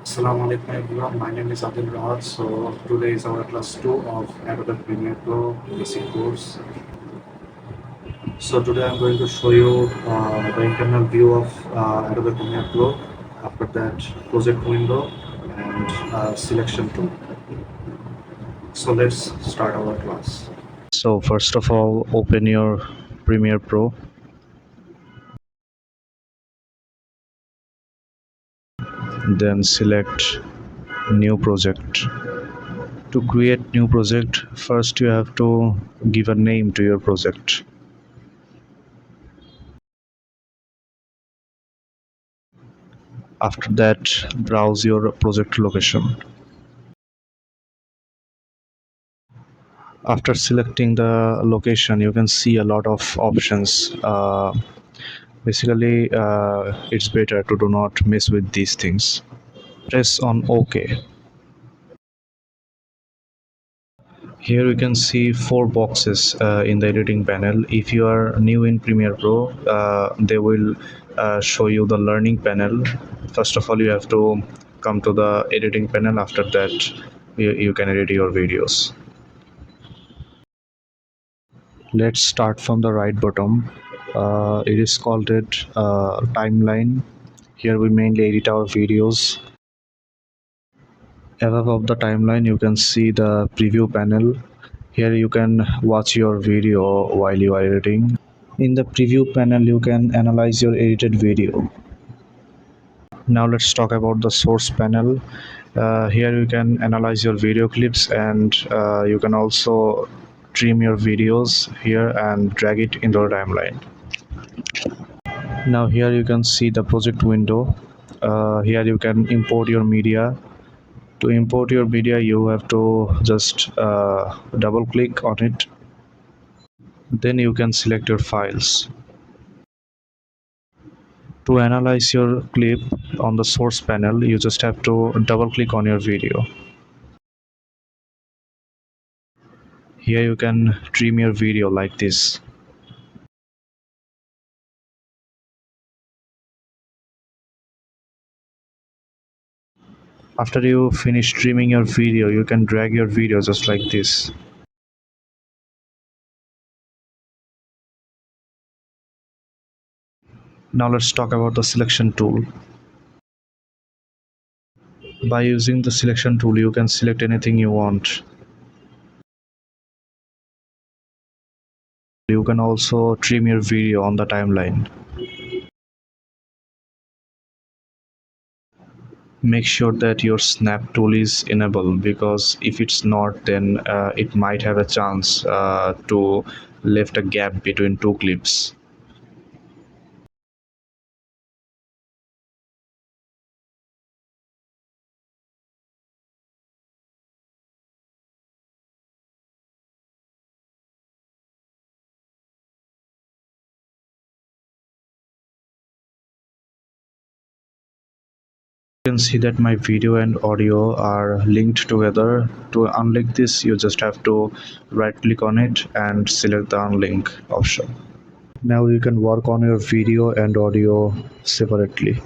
Assalamu alaikum everyone. My name is Adil Muballig. So today is our class 2 of Adobe Premiere Pro basic course. So today I'm going to show you the internal view of Adobe Premiere Pro. After that, project window and selection tool. So let's start our class. So first of all, open your Premiere Pro. Then select new project. To create new project, first you have to give a name to your project. After that, browse your project location. After selecting the location, you can see a lot of options. Basically, it's better to do not mess with these things. Press on OK. Here you can see four boxes in the editing panel. If you are new in Premiere Pro, they will show you the learning panel. First of all, you have to come to the editing panel. After that, you can edit your videos. Let's start from the right bottom. It is called it timeline. Here we mainly edit our videos. Above the timeline, you can see the preview panel. Here you can watch your video while you are editing. In the preview panel, you can analyze your edited video. Now let's talk about the source panel. Here you can analyze your video clips, and you can also trim your videos here and drag it into the timeline. Now here you can see the project window. Here you can import your media. To import your media, you have to just double click on it. Then you can select your files. To analyze your clip on the source panel, you just have to double click on your video. Here you can trim your video like this. After you finish trimming your video, you can drag your video just like this. Now let's talk about the selection tool. By using the selection tool, you can select anything you want. You can also trim your video on the timeline. Make sure that your snap tool is enabled, because if it's not, then it might have a chance to left a gap between two clips. You can see that my video and audio are linked together. To unlink this, you just have to right click on it and select the unlink option. Now you can work on your video and audio separately.